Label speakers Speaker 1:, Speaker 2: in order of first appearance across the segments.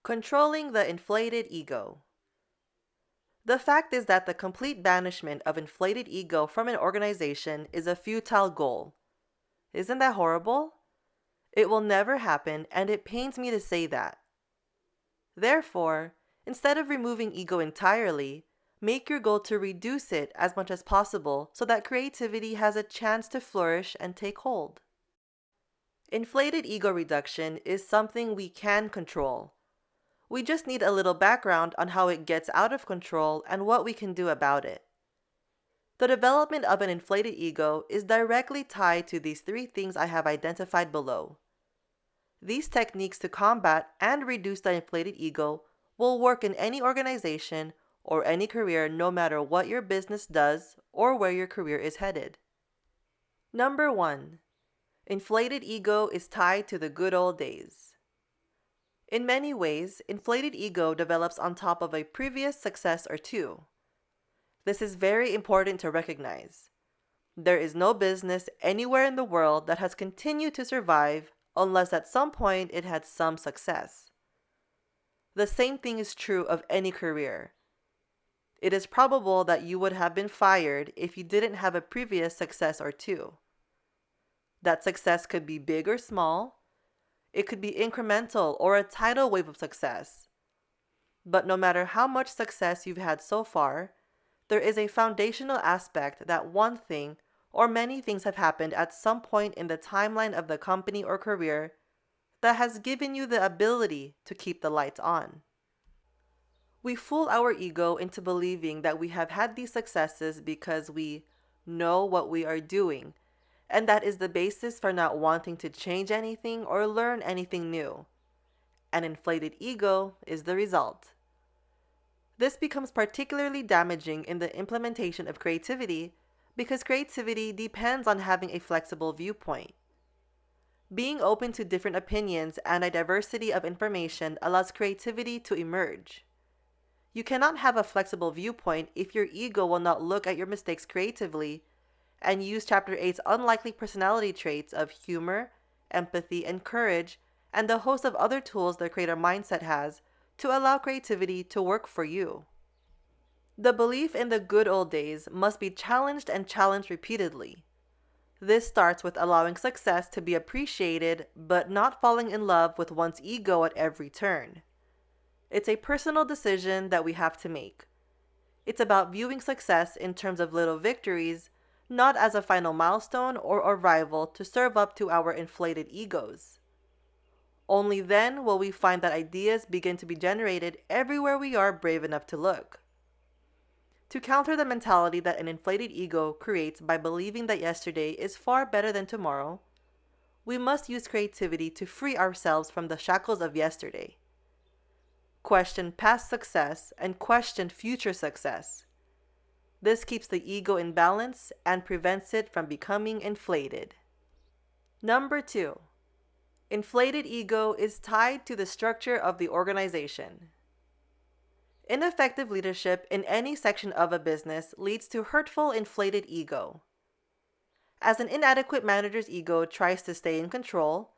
Speaker 1: Controlling the inflated ego. The fact is that the complete banishment of inflated ego from an organization is a futile goal. Isn't that horrible? It will never happen, and it pains me to say that. Therefore, instead of removing ego entirely, make your goal to reduce it as much as possible so that creativity has a chance to flourish and take hold. Inflated ego reduction is something we can control. We just need a little background on how it gets out of control and what we can do about it. The development of an inflated ego is directly tied to these three things I have identified below. These techniques to combat and reduce the inflated ego will work in any organization or any career, no matter what your business does or where your career is headed. Number 1. Inflated ego is tied to the good old days. In many ways, inflated ego develops on top of a previous success or two. This is very important to recognize. There is no business anywhere in the world that has continued to survive unless at some point it had some success. The same thing is true of any career. It is probable that you would have been fired if you didn't have a previous success or two. That success could be big or small. It could be incremental or a tidal wave of success. But no matter how much success you've had so far, there is a foundational aspect that one thing or many things have happened at some point in the timeline of the company or career that has given you the ability to keep the lights on. We fool our ego into believing that we have had these successes because we know what we are doing, and that is the basis for not wanting to change anything or learn anything new. An inflated ego is the result. This becomes particularly damaging in the implementation of creativity because creativity depends on having a flexible viewpoint. Being open to different opinions and a diversity of information allows creativity to emerge. You cannot have a flexible viewpoint if your ego will not look at your mistakes creatively and use Chapter 8's unlikely personality traits of humor, empathy, and courage, and the host of other tools the creator mindset has to allow creativity to work for you. The belief in the good old days must be challenged and challenged repeatedly. This starts with allowing success to be appreciated, but not falling in love with one's ego at every turn. It's a personal decision that we have to make. It's about viewing success in terms of little victories, not as a final milestone or a rival to serve up to our inflated egos. Only then will we find that ideas begin to be generated everywhere we are brave enough to look. To counter the mentality that an inflated ego creates by believing that yesterday is far better than tomorrow, we must use creativity to free ourselves from the shackles of yesterday. Question past success and question future success. This keeps the ego in balance and prevents it from becoming inflated. Number 2. Inflated ego is tied to the structure of the organization. Ineffective leadership in any section of a business leads to hurtful inflated ego. As an inadequate manager's ego tries to stay in control,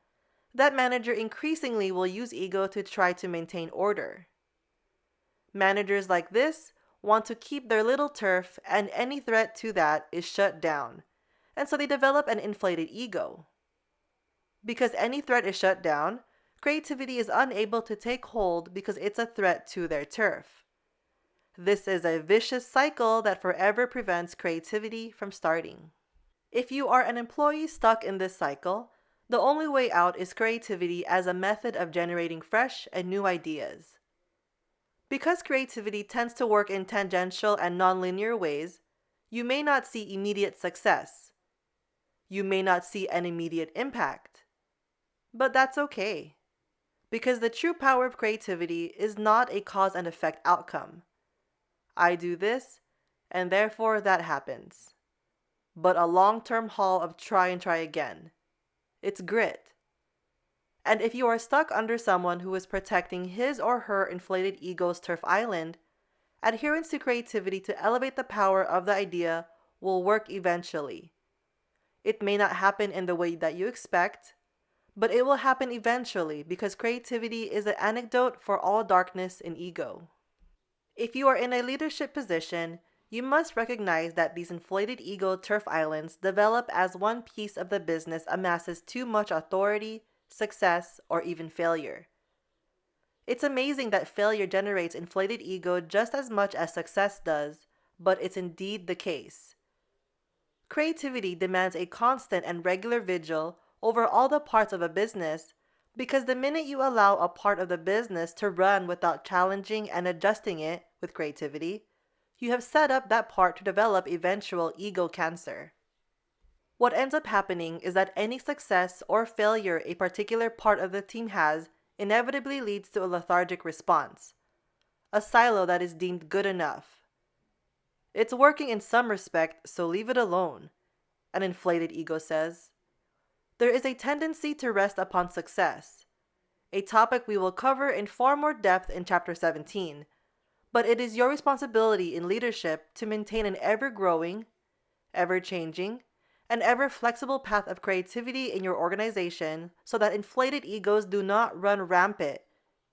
Speaker 1: that manager increasingly will use ego to try to maintain order. Managers like this want to keep their little turf, and any threat to that is shut down, and so they develop an inflated ego. Because any threat is shut down, creativity is unable to take hold because it's a threat to their turf. This is a vicious cycle that forever prevents creativity from starting. If you are an employee stuck in this cycle, the only way out is creativity as a method of generating fresh and new ideas. Because creativity tends to work in tangential and nonlinear ways, you may not see immediate success. You may not see an immediate impact. But that's okay, because the true power of creativity is not a cause and effect outcome. I do this, and therefore that happens. But a long-term haul of try and try again. It's grit. And if you are stuck under someone who is protecting his or her inflated ego's turf island, adherence to creativity to elevate the power of the idea will work eventually. It may not happen in the way that you expect, but it will happen eventually because creativity is an antidote for all darkness and ego. If you are in a leadership position, you must recognize that these inflated ego turf islands develop as one piece of the business amasses too much authority, success, or even failure. It's amazing that failure generates inflated ego just as much as success does, but it's indeed the case. Creativity demands a constant and regular vigil over all the parts of a business because the minute you allow a part of the business to run without challenging and adjusting it with creativity, you have set up that part to develop eventual ego cancer. What ends up happening is that any success or failure a particular part of the team has inevitably leads to a lethargic response, a silo that is deemed good enough. It's working in some respect, so leave it alone, an inflated ego says. There is a tendency to rest upon success, a topic we will cover in far more depth in Chapter 17, but it is your responsibility in leadership to maintain an ever-growing, ever-changing, and ever-flexible path of creativity in your organization so that inflated egos do not run rampant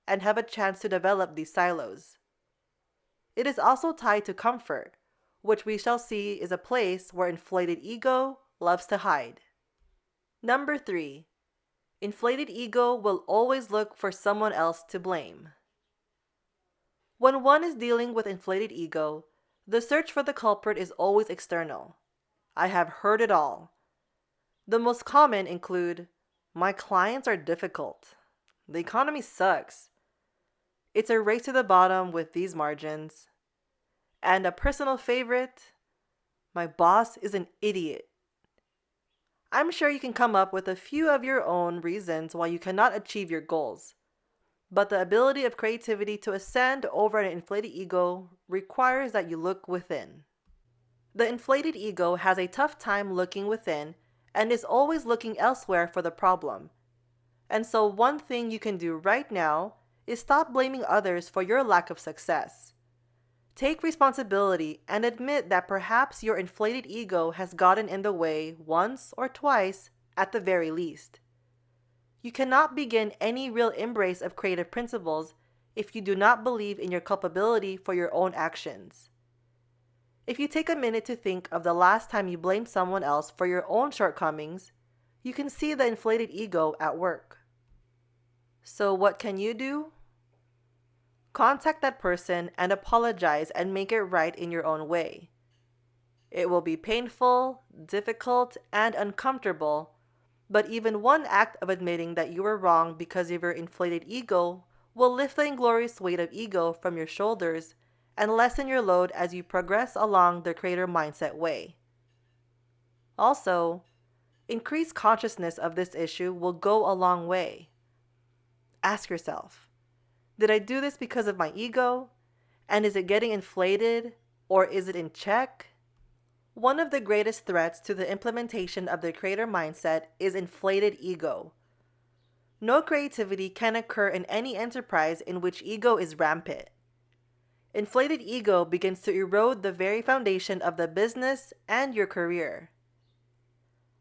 Speaker 1: and have a chance to develop these silos. It is also tied to comfort, which we shall see is a place where inflated ego loves to hide. Number 3. Inflated ego will always look for someone else to blame. When one is dealing with inflated ego, the search for the culprit is always external. I have heard it all. The most common include, my clients are difficult. The economy sucks. It's a race to the bottom with these margins. And a personal favorite, my boss is an idiot. I'm sure you can come up with a few of your own reasons why you cannot achieve your goals. But the ability of creativity to ascend over an inflated ego requires that you look within. The inflated ego has a tough time looking within and is always looking elsewhere for the problem. And so one thing you can do right now is stop blaming others for your lack of success. Take responsibility and admit that perhaps your inflated ego has gotten in the way once or twice at the very least. You cannot begin any real embrace of creative principles if you do not believe in your culpability for your own actions. If you take a minute to think of the last time you blamed someone else for your own shortcomings, you can see the inflated ego at work. So what can you do? Contact that person and apologize and make it right in your own way. It will be painful, difficult, and uncomfortable, but even one act of admitting that you were wrong because of your inflated ego will lift the inglorious weight of ego from your shoulders and lessen your load as you progress along the creator mindset way. Also, increased consciousness of this issue will go a long way. Ask yourself, did I do this because of my ego? And is it getting inflated, or is it in check? One of the greatest threats to the implementation of the creator mindset is inflated ego. No creativity can occur in any enterprise in which ego is rampant. Inflated ego begins to erode the very foundation of the business and your career.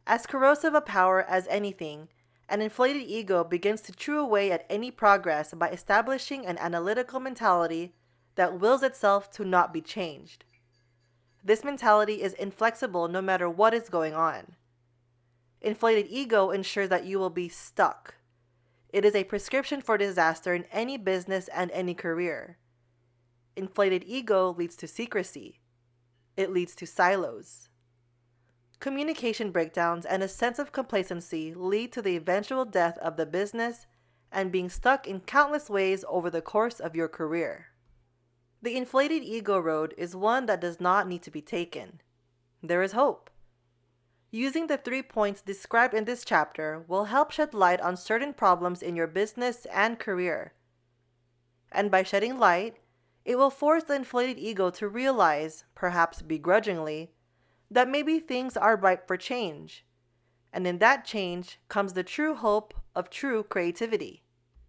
Speaker 1: As corrosive a power as anything, an inflated ego begins to chew away at any progress by establishing an analytical mentality that wills itself to not be changed. This mentality is inflexible no matter what is going on. Inflated ego ensures that you will be stuck. It is a prescription for disaster in any business and any career. Inflated ego leads to secrecy. It leads to silos. Communication breakdowns and a sense of complacency lead to the eventual death of the business and being stuck in countless ways over the course of your career. The inflated ego road is one that does not need to be taken. There is hope. Using the 3 points described in this chapter will help shed light on certain problems in your business and career. And by shedding light, it will force the inflated ego to realize, perhaps begrudgingly, that maybe things are ripe for change. And in that change comes the true hope of true creativity.